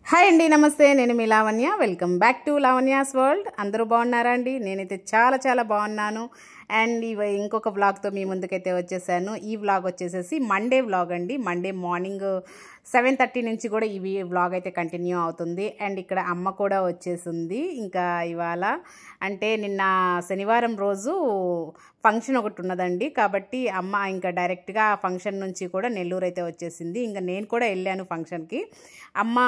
Hi అండి, నమస్తే. నేను మీ Lavanya. Welcome back to Lavanya's world. అందరూ బాగున్నారా అండి? నేనైతే చాలా చాలా బాగున్నాను. అండ్ ఇంకొక వ్లాగ్తో మీ ముందుకైతే వచ్చేసాను. ఈ వ్లాగ్ వచ్చేసేసి మండే వ్లాగ్ అండి. మండే మార్నింగ్ 7:30 నుంచి కూడా ఈ వ్లాగ్ అయితే కంటిన్యూ అవుతుంది. అండ్ ఇక్కడ అమ్మ కూడా వచ్చేసింది. ఇంకా ఇవాళ అంటే నిన్న శనివారం రోజు ఫంక్షన్ ఒకటి ఉన్నదండి. కాబట్టి అమ్మ ఇంకా డైరెక్ట్గా ఆ ఫంక్షన్ నుంచి కూడా నెల్లూరు అయితే వచ్చేసింది. ఇంకా నేను కూడా వెళ్ళాను ఫంక్షన్కి. అమ్మ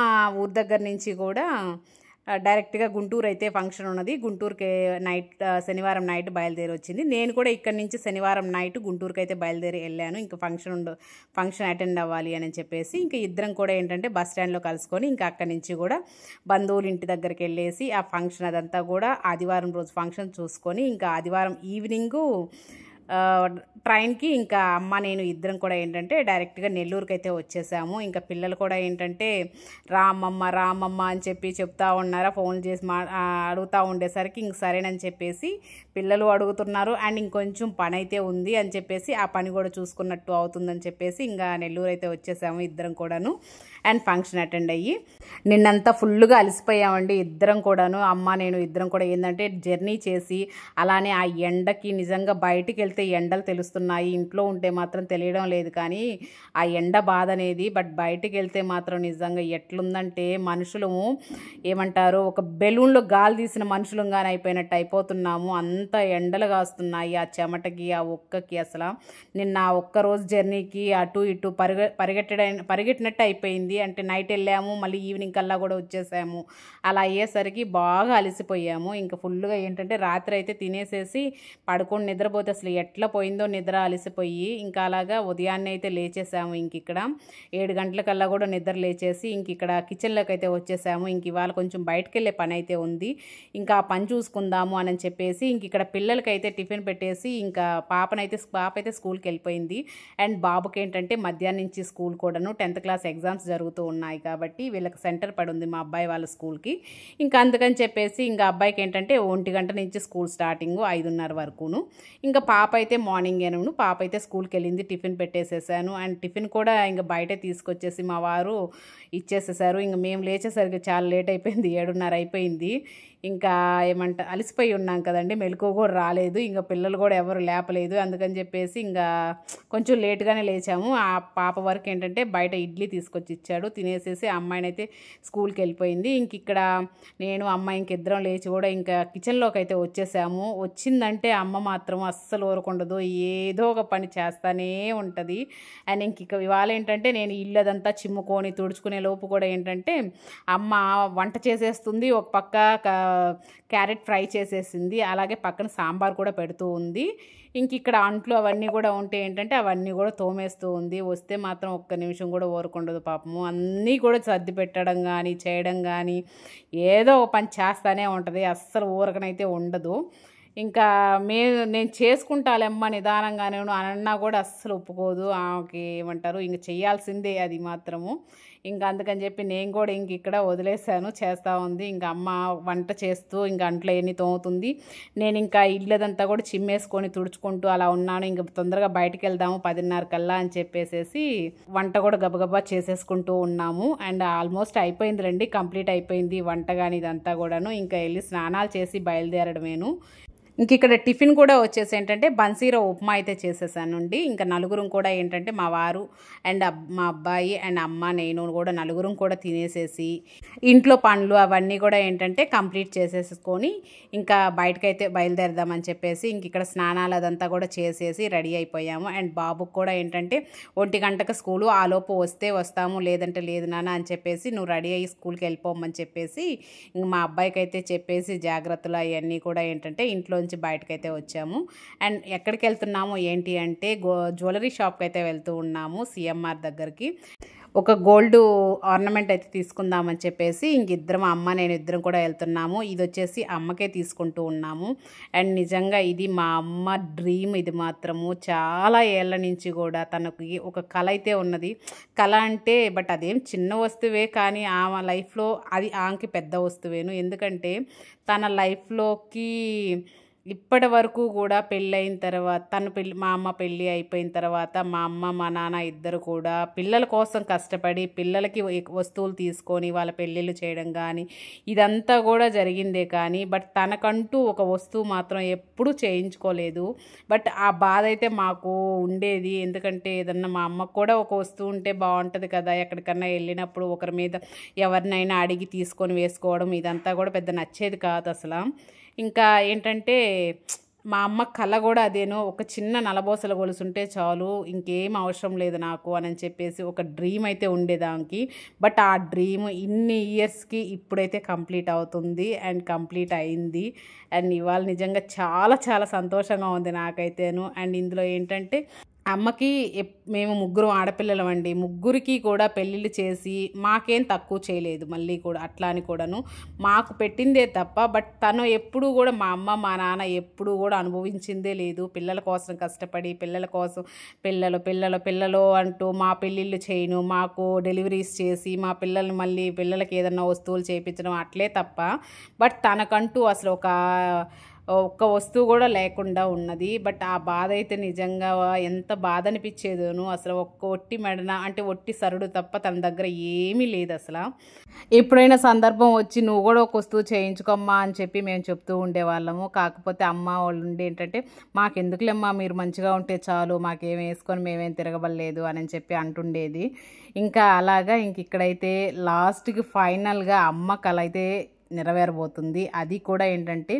ఊరి దగ్గర నుంచి కూడా డైరెక్ట్గా గుంటూరు అయితే ఫంక్షన్ ఉన్నది. గుంటూరుకి శనివారం నైట్ బయలుదేరి వచ్చింది. నేను కూడా ఇక్కడి నుంచి శనివారం నైట్ గుంటూరుకి అయితే బయలుదేరి వెళ్ళాను. ఇంకా ఫంక్షన్ అటెండ్ అవ్వాలి అని చెప్పేసి ఇంకా ఇద్దరం కూడా ఏంటంటే బస్ స్టాండ్లో కలుసుకొని ఇంకా అక్కడి నుంచి కూడా బంధువుల ఇంటి దగ్గరికి వెళ్ళేసి ఆ ఫంక్షన్ అదంతా కూడా ఆదివారం రోజు ఫంక్షన్ చూసుకొని ఇంకా ఆదివారం ఈవినింగు ట్రైన్కి ఇంకా అమ్మ నేను ఇద్దరం కూడా ఏంటంటే డైరెక్ట్గా నెల్లూరుకి అయితే వచ్చేసాము. ఇంకా పిల్లలు కూడా ఏంటంటే రామమ్మ అని చెప్పి చెప్తా ఉన్నారా, ఫోన్ చేసి అడుగుతూ ఉండేసరికి ఇంక సరేనని చెప్పేసి పిల్లలు అడుగుతున్నారు. అండ్ ఇంకొంచెం పని అయితే ఉంది అని చెప్పేసి ఆ పని కూడా చూసుకున్నట్టు అవుతుందని చెప్పేసి ఇంకా నెల్లూరు అయితే వచ్చేసాము ఇద్దరం కూడాను. అండ్ ఫంక్షన్ అటెండ్ అయ్యి నిన్నంతా ఫుల్గా అలసిపోయామండి ఇద్దరం కూడాను. అమ్మ నేను ఇద్దరం కూడా ఏంటంటే జర్నీ చేసి అలానే ఆ ఎండకి నిజంగా బయటికి వెళ్తే ఎండలు తెలుస్తున్నాయి, ఇంట్లో ఉంటే మాత్రం తెలియడం లేదు. కానీ ఆ ఎండ బాధ అనేది బట్ బయటికి వెళ్తే మాత్రం నిజంగా ఎట్లుందంటే మనుషులు ఏమంటారు, ఒక బెలూన్లో గాలి తీసిన మనుషులుగానే అయిపోయినట్టు అయిపోతున్నాము. అంత ఎండలు కాస్తున్నాయి ఆ చెమటకి ఆ ఒక్కకి. అసలు నిన్న ఆ ఒక్కరోజు జర్నీకి అటు ఇటు పరిగెట్టినట్టు అయిపోయింది. అంటే నైట్ వెళ్ళాము, మళ్ళీ ఈవినింగ్ కల్లా కూడా వచ్చేసాము. అలా అయ్యేసరికి బాగా అలసిపోయాము. ఇంకా ఫుల్గా ఏంటంటే రాత్రి అయితే తినేసేసి పడుకొని నిద్రపోతే అసలు ఎట్లా పోయిందో నిద్ర అలసిపోయి ఇంకా అలాగా ఉదయాన్నే అయితే లేచేసాము. ఇంక ఇక్కడ 7 గంటలకల్లా కూడా నిద్ర లేచేసి ఇంక ఇక్కడ కిచెన్లోకి అయితే వచ్చేసాము. ఇంక ఇవాళ కొంచెం బయటకు వెళ్ళే పని అయితే ఉంది. ఇంకా ఆ పని చూసుకుందాము అని చెప్పేసి ఇంక ఇక్కడ పిల్లలకైతే టిఫిన్ పెట్టేసి ఇంకా పాప అయితే స్కూల్కి వెళ్ళిపోయింది. అండ్ బాబుకి ఏంటంటే మధ్యాహ్నం నుంచి స్కూల్ కూడాను 10th క్లాస్ ఎగ్జామ్స్ జరుగుతూ ఉన్నాయి కాబట్టి వీళ్ళకి సెంటర్ పడి ఉంది మా అబ్బాయి వాళ్ళ స్కూల్కి. ఇంకా అందుకని చెప్పేసి ఇంకా అబ్బాయికి ఏంటంటే 1 గంట నుంచి స్కూల్ స్టార్టింగ్ 5:30 వరకును. ఇంకా పాప అయితే మార్నింగేను పాప అయితే స్కూల్కి వెళ్ళింది. టిఫిన్ పెట్టేసేసాను. అండ్ టిఫిన్ కూడా ఇంకా బయట తీసుకొచ్చేసి మా వారు ఇచ్చేసేసారు. ఇంకా మేము లేచేసరికి చాలా లేట్ అయిపోయింది, 7:30 అయిపోయింది. ఇంకా అలసిపోయి ఉన్నాం కదండి, మెలకువ కూడా రాలేదు. ఇంకా పిల్లలు కూడా ఎవరు లేపలేదు. అందుకని చెప్పేసి ఇంకా కొంచెం లేట్గానే లేచాము. ఆ పాప వరకు ఏంటంటే బయట ఇడ్లీ తీసుకొచ్చి ఇచ్చాడు, తినేసేసి అమ్మాయిని అయితే స్కూల్కి వెళ్ళిపోయింది. ఇంక ఇక్కడ నేను అమ్మాయి ఇంకిద్దరం లేచి కూడా ఇంకా కిచెన్లోకి అయితే వచ్చేసాము. వచ్చిందంటే అమ్మ మాత్రం అస్సలు ఊరకుండదు, ఏదో ఒక పని చేస్తానే ఉంటుంది. అండ్ ఇంక ఇవాళ ఏంటంటే నేను ఇల్లు అదంతా చిమ్ముకొని తుడుచుకునే లోపు కూడా ఏంటంటే అమ్మ వంట చేసేస్తుంది. ఒక పక్క క్యారెట్ ఫ్రై చేసేసింది, అలాగే పక్కన సాంబార్ కూడా పెడుతూ ఉంది. ఇంక ఇక్కడ అంట్లు అవన్నీ కూడా ఉంటే ఏంటంటే అవన్నీ కూడా తోమేస్తూ ఉంది. వస్తే మాత్రం ఒక్క నిమిషం కూడా ఊరకుండదు పాపము. అన్నీ కూడా సర్ది పెట్టడం కానీ చేయడం కానీ ఏదో ఒక పని చేస్తూనే ఉంటుంది, అస్సలు ఊరకనైతే ఉండదు. ఇంకా నేను చేసుకుంటాలేమ్మ నిదానంగానే అన్నా కూడా అస్సలు ఒప్పుకోదు. ఆమెకి ఏమంటారు ఇంక చేయాల్సిందే అది మాత్రము. ఇంకా అందుకని చెప్పి నేను కూడా ఇంక ఇక్కడ వదిలేసాను, చేస్తూ ఉంది. ఇంకా అమ్మ వంట చేస్తూ ఇంకా అంట్లో ఎన్ని తోముతుంది, నేను ఇంకా ఇల్లదంతా కూడా చిమ్మేసుకొని తుడుచుకుంటూ అలా ఉన్నాను. ఇంక తొందరగా బయటికి వెళ్దాము 10:30 కల్లా అని చెప్పేసేసి వంట కూడా గబగబా చేసేసుకుంటూ ఉన్నాము. అండ్ ఆల్మోస్ట్ అయిపోయింది రండి, కంప్లీట్ అయిపోయింది వంట కానీ ఇదంతా కూడాను. ఇంకా వెళ్ళి స్నానాలు చేసి బయలుదేరడమేను. ఇంక ఇక్కడ టిఫిన్ కూడా వచ్చేసి ఏంటంటే బన్సీరో ఉప్మా అయితే చేసేసానండి. ఇంకా నలుగురం కూడా ఏంటంటే మా వారు అండ్ మా అబ్బాయి అండ్ అమ్మ నేను కూడా నలుగురం కూడా తినేసేసి ఇంట్లో పనులు అవన్నీ కూడా ఏంటంటే కంప్లీట్ చేసేసుకొని ఇంకా బయటకైతే బయలుదేరదామని చెప్పేసి ఇంక ఇక్కడ స్నానాలు అదంతా కూడా చేసేసి రెడీ అయిపోయాము. అండ్ బాబుకు కూడా ఏంటంటే 1 గంటకు స్కూలు, ఆలోపు వస్తే వస్తాము లేదంటే లేదు నాన్న అని చెప్పేసి నువ్వు రెడీ అయ్యి స్కూల్కి వెళ్ళిపోమని చెప్పేసి ఇంక మా అబ్బాయికి అయితే చెప్పేసి జాగ్రత్తలు అవన్నీ కూడా ఏంటంటే ఇంట్లో బయటకైతే వచ్చాము. అండ్ ఎక్కడికి వెళ్తున్నాము ఏంటి అంటే జ్యువెలరీ షాప్కి అయితే వెళ్తూ ఉన్నాము, సిఎంఆర్ దగ్గరికి. ఒక గోల్డ్ ఆర్నమెంట్ అయితే తీసుకుందామని చెప్పేసి ఇంకిద్దరం అమ్మ నేను ఇద్దరం కూడా వెళ్తున్నాము. ఇది వచ్చేసి అమ్మకే తీసుకుంటూ ఉన్నాము. అండ్ నిజంగా ఇది మా అమ్మ డ్రీమ్. ఇది మాత్రము చాలా ఏళ్ళ నుంచి కూడా తనకి ఒక కళ అయితే ఉన్నది. కళ అంటే బట్ అదేం చిన్న వస్తువే కానీ ఆమె లైఫ్లో అది ఆమెకి పెద్ద వస్తువేను. ఎందుకంటే తన లైఫ్లోకి ఇప్పటి వరకు కూడా పెళ్ళైన తర్వాత మా అమ్మ పెళ్ళి అయిపోయిన తర్వాత మా అమ్మ మా నాన్న ఇద్దరు కూడా పిల్లల కోసం కష్టపడి పిల్లలకి వస్తువులు తీసుకొని వాళ్ళ పెళ్ళిళ్ళు చేయడం కానీ ఇదంతా కూడా జరిగిందే కానీ బట్ తనకంటూ ఒక వస్తువు మాత్రం ఎప్పుడూ చేయించుకోలేదు. బట్ ఆ బాధ అయితే మాకు ఉండేది. ఎందుకంటే ఏదన్నా మా అమ్మకు కూడా ఒక వస్తువు ఉంటే బాగుంటుంది కదా, ఎక్కడికన్నా వెళ్ళినప్పుడు ఒకరి మీద ఎవరినైనా అడిగి తీసుకొని వేసుకోవడం ఇదంతా కూడా పెద్ద నచ్చేది కాదు అసలు. ఇంకా ఏంటంటే మా అమ్మ కళ కూడా అదేనో, ఒక చిన్న నలబోసల గొలుసు ఉంటే చాలు, ఇంకేం అవసరం లేదు నాకు అని చెప్పేసి ఒక డ్రీమ్ అయితే ఉండేదానికి. బట్ ఆ డ్రీమ్ ఇన్ని ఇయర్స్కి ఇప్పుడైతే కంప్లీట్ అవుతుంది అండ్ కంప్లీట్ అయింది. అండ్ ఇవాళ నిజంగా చాలా చాలా సంతోషంగా ఉంది నాకైతేను. అండ్ ఇందులో ఏంటంటే అమ్మకి మేము ముగ్గురు ఆడపిల్లలం అండి. ముగ్గురికి కూడా పెళ్ళిళ్ళు చేసి మాకేం తక్కువ చేయలేదు. మళ్ళీ కూడా అట్లా అని కూడాను మాకు పెట్టిందే తప్ప బట్ తను ఎప్పుడూ కూడా మా అమ్మ మా నాన్న ఎప్పుడూ కూడా అనుభవించిందే లేదు. పిల్లల కోసం కష్టపడి పిల్లల కోసం పిల్లలు అంటూ మా పెళ్ళిళ్ళు చేయను, మాకు డెలివరీస్ చేసి మా పిల్లల్ని మళ్ళీ పిల్లలకి ఏదన్నా వస్తువులు చేయించడం అట్లే తప్ప బట్ తనకంటూ అసలు ఒక్క వస్తువు కూడా లేకుండా ఉన్నది. బట్ ఆ బాధ అయితే నిజంగా ఎంత బాధ అనిపించేదోను. అసలు ఒట్టి మెడన అంటే ఒట్టి సరుడు తప్ప తన దగ్గర ఏమీ లేదు అసలు. ఎప్పుడైనా సందర్భం వచ్చి నువ్వు కూడా ఒక వస్తువు చేయించుకోమ్మా అని చెప్పి మేము చెప్తూ ఉండేవాళ్ళము. కాకపోతే అమ్మ వాళ్ళు ఉండి ఏంటంటే మాకెందుకులేమ్మా, మీరు మంచిగా ఉంటే చాలు, మాకేం వేసుకొని మేమేం తిరగబడలేదు అని చెప్పి అంటుండేది. ఇంకా అలాగా ఇక్కడైతే లాస్ట్కి ఫైనల్గా అమ్మ కళ అయితే నెరవేరబోతుంది. అది కూడా ఏంటంటే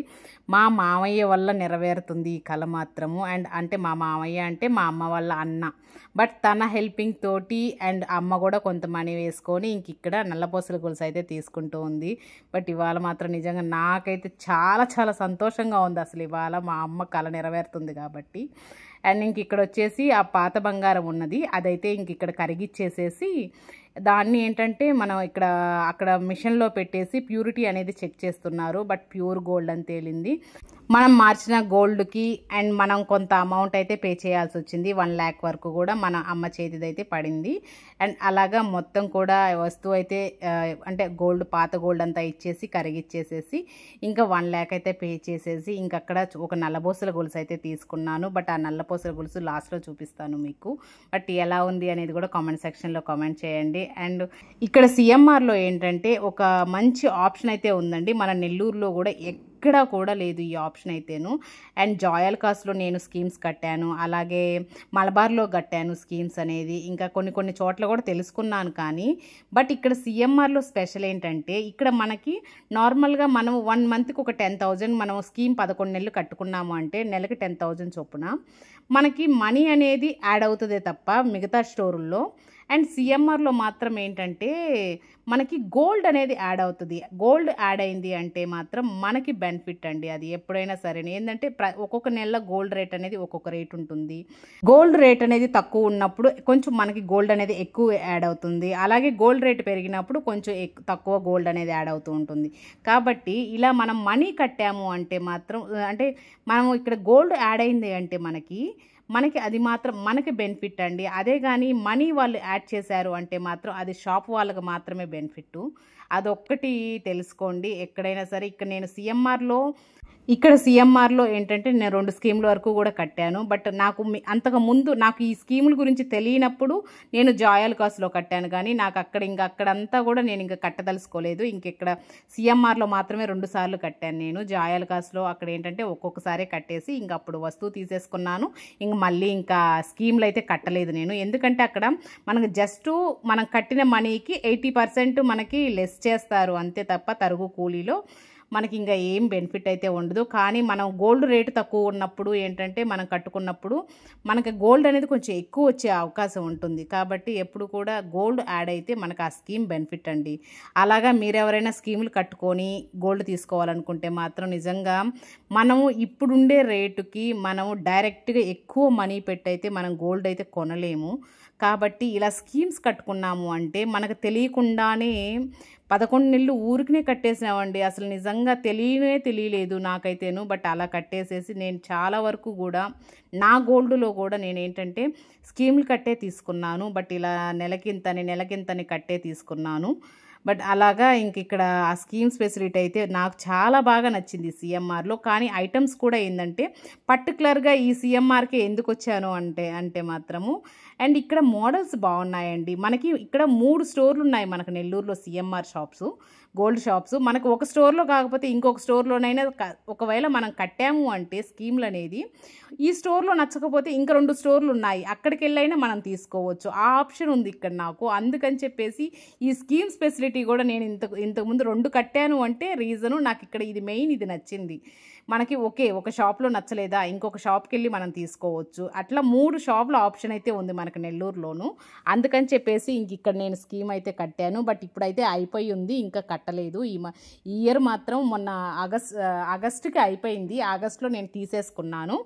మా మామయ్య వల్ల నెరవేరుతుంది ఈ కళ మాత్రము. అండ్ అంటే మా మామయ్య అంటే మా అమ్మ వాళ్ళ అన్న. బట్ తన హెల్పింగ్ తోటి అండ్ అమ్మ కూడా కొంత మనీ వేసుకొని ఇక్కడ నల్లపూసల గొలుసు అయితే తీసుకుంటూ ఉంది. బట్ ఇవాళ మాత్రం నిజంగా నాకైతే చాలా చాలా సంతోషంగా ఉంది. అసలు ఇవాళ మా అమ్మ కళ నెరవేరుతుంది కాబట్టి. అండ్ ఇక్కడ వచ్చేసి ఆ పాత బంగారం ఉన్నది, అదైతే ఇక్కడ కరిగిచ్చేసేసి దాన్ని ఏంటంటే మనం అక్కడ మిషన్లో పెట్టేసి ప్యూరిటీ అనేది చెక్ చేస్తున్నారు. బట్ ప్యూర్ గోల్డ్ అని తేలింది. మనం మార్చిన గోల్డ్కి అండ్ మనం కొంత అమౌంట్ అయితే పే చేయాల్సి వచ్చింది. 1 lakh వరకు కూడా మన అమ్మ చేతిదైతే పడింది. అండ్ అలాగా మొత్తం కూడా వస్తువు అయితే అంటే పాత గోల్డ్ అంతా ఇచ్చేసి కరిగిచ్చేసేసి ఇంకా 1 lakh అయితే పే చేసేసి అక్కడ ఒక నల్లపూసల గొలుసు అయితే తీసుకున్నాను. బట్ ఆ నల్లపూసల గొలుసు లాస్ట్లో చూపిస్తాను మీకు. బట్ ఎలా ఉంది అనేది కూడా కామెంట్ సెక్షన్లో కామెంట్ చేయండి. అండ్ ఇక్కడ సిఎంఆర్లో ఏంటంటే ఒక మంచి ఆప్షన్ అయితే ఉందండి. మన నెల్లూరులో కూడా ఎక్కడా కూడా లేదు ఈ ఆప్షన్ అయితేను. అండ్ జాయల్కాస్లో నేను స్కీమ్స్ కట్టాను, అలాగే మలబార్లో కట్టాను స్కీమ్స్ అనేది. ఇంకా కొన్ని చోట్ల కూడా తెలుసుకున్నాను. కానీ బట్ ఇక్కడ సిఎంఆర్లో స్పెషల్ ఏంటంటే ఇక్కడ మనకి నార్మల్గా మనం 1 monthకి ఒక 10,000 మనం స్కీమ్ 11 నెలలు కట్టుకున్నాము అంటే నెలకి 10,000 చొప్పున మనకి మనీ అనేది యాడ్ అవుతుందే తప్ప మిగతా స్టోరుల్లో. అండ్ సిఎంఆర్లో మాత్రం ఏంటంటే మనకి గోల్డ్ అనేది యాడ్ అవుతుంది. గోల్డ్ యాడ్ అయింది అంటే మాత్రం మనకి బెనిఫిట్ అండి. అది ఎప్పుడైనా సరే ఏంటంటే ఒక్కొక్క నెలలో గోల్డ్ రేట్ అనేది ఒక్కొక్క రేట్ ఉంటుంది. గోల్డ్ రేట్ అనేది తక్కువ ఉన్నప్పుడు కొంచెం మనకి గోల్డ్ అనేది ఎక్కువ యాడ్ అవుతుంది. అలాగే గోల్డ్ రేట్ పెరిగినప్పుడు కొంచెం తక్కువ గోల్డ్ అనేది యాడ్ అవుతూ ఉంటుంది. కాబట్టి ఇలా మనం మనీ కట్టాము అంటే మాత్రం అంటే మనం ఇక్కడ గోల్డ్ యాడ్ అయింది అంటే మనకి అది మాత్రం మనకి బెనిఫిట్ అండి. అదే కానీ మనీ వాళ్ళు యాడ్ చేశారు అంటే మాత్రం అది షాప్ వాళ్ళకి మాత్రమే బెనిఫిట్. అదొక్కటి తెలుసుకోండి ఎక్కడైనా సరే. నేను సిఎంఆర్లో ఏంటంటే నేను 2 స్కీముల వరకు కూడా కట్టాను. బట్ నాకు అంతకుముందు నాకు ఈ స్కీముల గురించి తెలియనప్పుడు నేను జాయల్కాస్లో కట్టాను. కానీ నాకు అక్కడంతా కూడా నేను కట్టదలుచుకోలేదు. ఇక్కడ సిఎంఆర్లో మాత్రమే 2 సార్లు కట్టాను నేను. జాయల్కాస్లో అక్కడ ఏంటంటే ఒక్కొక్కసారి కట్టేసి అప్పుడు వస్తువు తీసేసుకున్నాను. మళ్ళీ స్కీములు అయితే కట్టలేదు నేను. ఎందుకంటే అక్కడ మనకు జస్ట్ మనం కట్టిన మనీకి 80% మనకి లెస్ చేస్తారు అంతే తప్ప తరుగు కూలీలో మనకి ఏం బెనిఫిట్ అయితే ఉండదు. కానీ మనం గోల్డ్ రేటు తక్కువ ఉన్నప్పుడు ఏంటంటే మనం కట్టుకున్నప్పుడు మనకి గోల్డ్ అనేది కొంచెం ఎక్కువ వచ్చే అవకాశం ఉంటుంది. కాబట్టి ఎప్పుడు కూడా గోల్డ్ యాడ్ అయితే మనకు ఆ స్కీమ్ బెనిఫిట్ అండి. అలాగా మీరెవరైనా స్కీములు కట్టుకొని గోల్డ్ తీసుకోవాలనుకుంటే మాత్రం నిజంగా మనము ఇప్పుడుండే రేటుకి మనము డైరెక్ట్గా ఎక్కువ మనీ పెట్టయితే మనం గోల్డ్ అయితే కొనలేము. కాబట్టి ఇలా స్కీమ్స్ కట్టుకున్నాము అంటే మనకు తెలియకుండానే 11 నెలలు ఊరికినే కట్టేసినామండి. అసలు నిజంగా తెలియలేదు నాకైతేను. బట్ అలా కట్టేసేసి నేను చాలా వరకు కూడా నా గోల్డ్లో కూడా నేనేంటంటే స్కీములు కట్టే తీసుకున్నాను. బట్ ఇలా నెలకింతని కట్టే తీసుకున్నాను. బట్ అలాగా ఇంక ఇక్కడ ఆ స్కీమ్స్ ఫెసిలిటీ అయితే నాకు చాలా బాగా నచ్చింది సిఎంఆర్లో. కానీ ఐటమ్స్ కూడా ఏంటంటే పర్టికులర్గా ఈ సిఎంఆర్కే ఎందుకు వచ్చాను అంటే మాత్రము అండ్ ఇక్కడ మోడల్స్ బాగున్నాయండి. మనకి ఇక్కడ 3 స్టోర్లు ఉన్నాయి మనకు నెల్లూరులో సిఎంఆర్ షాప్స్, గోల్డ్ షాప్స్. మనకు ఒక స్టోర్లో కాకపోతే ఇంకొక స్టోర్లోనైనా ఒకవేళ మనం కట్టాము అంటే స్కీమ్లు అనేది ఈ స్టోర్లో నచ్చకపోతే ఇంకా 2 స్టోర్లు ఉన్నాయి, అక్కడికి వెళ్ళైనా మనం తీసుకోవచ్చు. ఆ ఆప్షన్ ఉంది ఇక్కడ నాకు. అందుకని చెప్పేసి ఈ స్కీమ్స్ ఫెసిలిటీ కూడా నేను ఇంతకుముందు 2 కట్టాను అంటే రీజను నాకు ఇక్కడ ఇది మెయిన్, ఇది నచ్చింది. మనకి ఒక షాప్లో నచ్చలేదా ఇంకొక షాప్కి వెళ్ళి మనం తీసుకోవచ్చు. అట్లా 3 షాపుల ఆప్షన్ అయితే ఉంది మనకు నెల్లూరులోను. అందుకని చెప్పేసి ఇంక ఇక్కడ నేను స్కీమ్ అయితే కట్టాను. బట్ ఇప్పుడైతే అయిపోయి ఉంది, ఇంకా కట్టలేదు. ఈ ఇయర్ మాత్రం మొన్న ఆగస్టుకి అయిపోయింది. ఆగస్టులో నేను తీసేసుకున్నాను.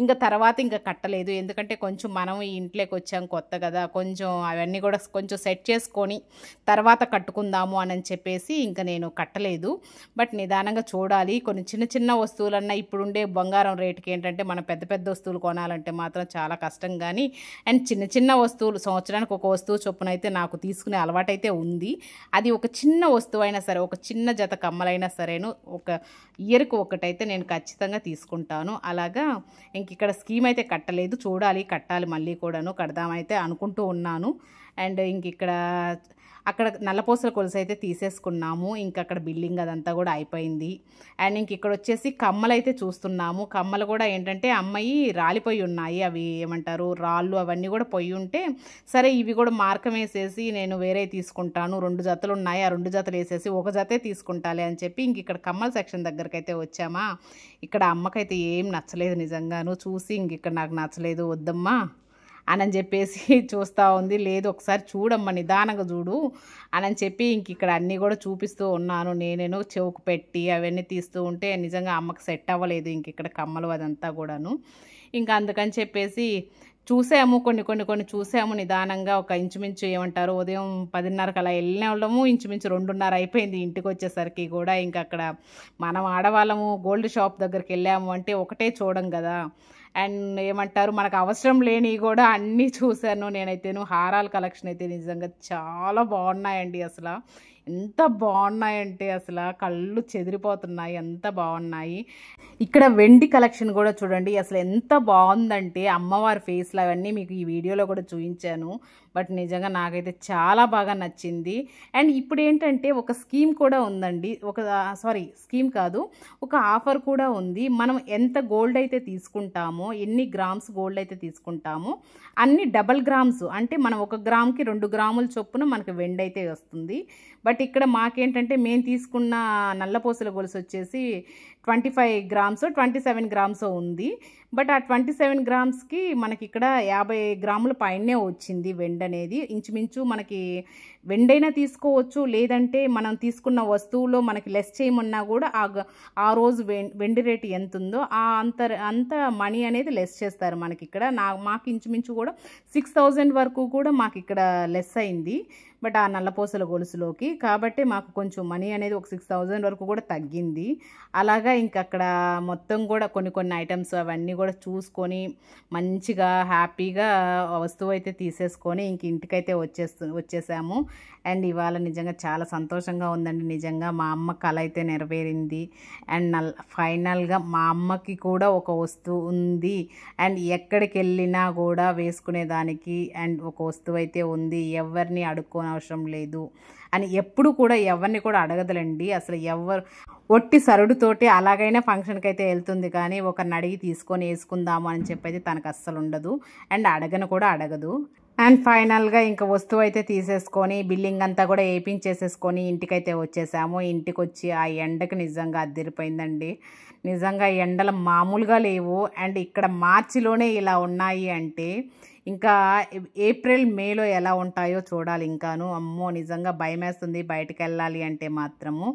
ఇంకా తర్వాత ఇంకా కట్టలేదు. ఎందుకంటే కొంచెం మనం ఈ ఇంట్లోకి వచ్చాం కొత్త కదా, కొంచెం అవన్నీ కూడా కొంచెం సెట్ చేసుకొని తర్వాత కట్టుకుందాము అని చెప్పేసి ఇంకా నేను కట్టలేదు. బట్ నిదానంగా చూడాలి. కొన్ని చిన్న చిన్న వస్తువులన్నా ఇప్పుడుండే బంగారం రేటుకి ఏంటంటే మనం పెద్ద పెద్ద వస్తువులు కొనాలంటే మాత్రం చాలా కష్టం. కానీ అండ్ చిన్న చిన్న వస్తువులు సంవత్సరానికి ఒక వస్తువు చొప్పున అయితే నాకు తీసుకునే అలవాటైతే ఉంది. అది ఒక చిన్న వస్తువు అయినా సరే, ఒక చిన్న జత కమ్మలైనా సరేను ఒక ఇయర్కి ఒకటైతే నేను ఖచ్చితంగా తీసుకుంటాను. అలాగా ఇంక ఇక్కడ స్కీమ్ అయితే కట్టలేదు, చూడాలి, కట్టాలి మళ్ళీ కూడాను, కడదామైతే అనుకుంటూ ఉన్నాను. అండ్ ఇంక ఇక్కడ అక్కడ నల్లపూసల కొలుసు అయితే తీసేసుకున్నాము. ఇంక అక్కడ బిల్డింగ్ అదంతా కూడా అయిపోయింది. అండ్ ఇంక ఇక్కడ వచ్చేసి కమ్మలు అయితే చూస్తున్నాము. కమ్మలు కూడా ఏంటంటే అమ్మాయి రాలిపోయి ఉన్నాయి, అవి ఏమంటారు రాళ్ళు అవన్నీ కూడా పోయి ఉంటే సరే ఇవి కూడా మార్కం వేసేసి నేను వేరే తీసుకుంటాను, 2 జతలు ఉన్నాయి, ఆ 2 జతలు వేసేసి ఒక జతే తీసుకుంటాలి అని చెప్పి ఇంక ఇక్కడ కమ్మల సెక్షన్ దగ్గరికి అయితే వచ్చామా. ఇక్కడ అమ్మకైతే ఏం నచ్చలేదు నిజంగాను. చూసి ఇంక ఇక్కడ నాకు నచ్చలేదు వద్దమ్మా అని చెప్పేసి చూస్తూ ఉంది. లేదు ఒకసారి చూడమ్మా, నిదానంగా చూడు అని చెప్పి ఇంక ఇక్కడ అన్నీ కూడా చూపిస్తూ ఉన్నాను. నేనేను చెవుకు పెట్టి అవన్నీ తీస్తూ ఉంటే నిజంగా అమ్మకి సెట్ అవ్వలేదు ఇంక ఇక్కడ కమ్మలు అదంతా కూడాను. ఇంకా అందుకని చెప్పేసి చూసాము, కొన్ని చూసాము నిదానంగా. ఒక ఇంచుమించు ఏమంటారు ఉదయం 10:30కి అలా వెళ్ళిన వాళ్ళము, ఇంచుమించు 2:30 అయిపోయింది ఇంటికి వచ్చేసరికి కూడా. ఇంకా అక్కడ మనం ఆడవాళ్ళము గోల్డ్ షాప్ దగ్గరికి వెళ్ళాము అంటే ఒకటే చూడం కదా. అండ్ ఏమంటారు మనకు అవసరం లేనివి కూడా అన్నీ చూశాను నేనైతేను. హారాల కలెక్షన్ అయితే నిజంగా చాలా బాగున్నాయండి. అసలు ఎంత బాగున్నాయంటే అసలు కళ్ళు చెదిరిపోతున్నాయి, ఎంత బాగున్నాయి. ఇక్కడ వెండి కలెక్షన్ కూడా చూడండి అసలు ఎంత బాగుందంటే అమ్మవారి ఫేస్లు అవన్నీ మీకు ఈ వీడియోలో కూడా చూపించాను. బట్ నిజంగా నాకైతే చాలా బాగా నచ్చింది. అండ్ ఇప్పుడు ఏంటంటే ఒక స్కీమ్ కూడా ఉందండి, స్కీమ్ కాదు, ఒక ఆఫర్ కూడా ఉంది. మనం ఎంత గోల్డ్ అయితే తీసుకుంటామో, ఎన్ని గ్రామ్స్ గోల్డ్ అయితే తీసుకుంటామో అన్ని డబల్ గ్రామ్స్, అంటే మనం 1 గ్రామ్కి 2 గ్రాముల చొప్పున మనకు వెండి అయితే వస్తుంది. బట్ ఇక్కడ మాకేంటంటే మేము తీసుకున్న నల్లపూసల గొలుసు వచ్చేసి 25 గ్రామ్స్ 27 గ్రామ్స్ ఉంది. బట్ ఆ 27 గ్రామ్స్కి మనకి ఇక్కడ 50 గ్రాముల పైనే వచ్చింది వెండి అనేది. ఇంచుమించు మనకి వెండైనా తీసుకోవచ్చు, లేదంటే మనం తీసుకున్న వస్తువులో మనకి లెస్ చేయమన్నా కూడా ఆ రోజు వెండి రేటు ఎంత ఉందో అంత మనీ అనేది లెస్ చేస్తారు మనకి ఇక్కడ. మాకు ఇంచుమించు కూడా 6,000 వరకు కూడా మాకు ఇక్కడ లెస్ అయింది. బట్ ఆ నల్లపూసల గొలుసులోకి కాబట్టి మాకు కొంచెం మనీ అనేది ఒక 6,000 వరకు కూడా తగ్గింది. అలాగా ఇంక అక్కడ మొత్తం కూడా కొన్ని ఐటమ్స్ అవన్నీ కూడా చూసుకొని మంచిగా హ్యాపీగా వస్తువు అయితే తీసేసుకొని ఇంక ఇంటికైతే వచ్చేసాము. అండ్ ఇవాళ నిజంగా చాలా సంతోషంగా ఉందండి. నిజంగా మా అమ్మ కల అయితే నెరవేరింది. అండ్ ఫైనల్గా మా అమ్మకి కూడా ఒక వస్తువు ఉంది. అండ్ ఎక్కడికి వెళ్ళినా కూడా వేసుకునేదానికి అండ్ ఒక వస్తువు అయితే ఉంది. ఎవరిని అడుక్కోనవసరం లేదు అని ఎప్పుడు కూడా ఎవరిని కూడా అడగదులండి. అసలు ఒట్టి సరుడుతోటి అలాగైనా ఫంక్షన్కి అయితే వెళ్తుంది, కానీ ఒకరిని అడిగి తీసుకొని వేసుకుందాము అని చెప్పైతే తనకు అస్సలు ఉండదు. అండ్ అడగను కూడా అడగదు. అండ్ ఫైనల్గా ఇంకా వస్తువు అయితే తీసేసుకొని బిల్లింగ్ అంతా కూడా వేయించేసేసుకొని ఇంటికైతే వచ్చేసాము. ఇంటికి వచ్చి ఆ ఎండకు నిజంగా అదిరిపోయిందండి. నిజంగా ఎండలు మామూలుగా లేవు. అండ్ ఇక్కడ మార్చిలోనే ఇలా ఉన్నాయి అంటే ఇంకా ఏప్రిల్ మేలో ఎలా ఉంటాయో చూడాలి ఇంకాను. అమ్మో నిజంగా భయం వేస్తుంది బయటకు వెళ్ళాలి అంటే మాత్రము.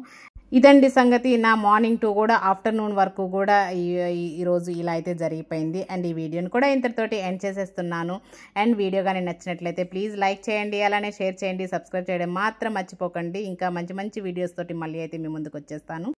ఇదండి సంగతి. నా మార్నింగ్ టు కూడా ఆఫ్టర్నూన్ వరకు కూడా ఈరోజు ఇలా అయితే జరిగిపోయింది. అండ్ ఈ వీడియోని కూడా ఇంతటితోటి ఎండ్ చేసేస్తున్నాను. అండ్ వీడియో కానీ నచ్చినట్లయితే ప్లీజ్ లైక్ చేయండి, అలానే షేర్ చేయండి, సబ్స్క్రైబ్ చేయడం మాత్రం మర్చిపోకండి. ఇంకా మంచి మంచి వీడియోస్ తోటి మళ్ళీ అయితే మీ ముందుకు వచ్చేస్తాను.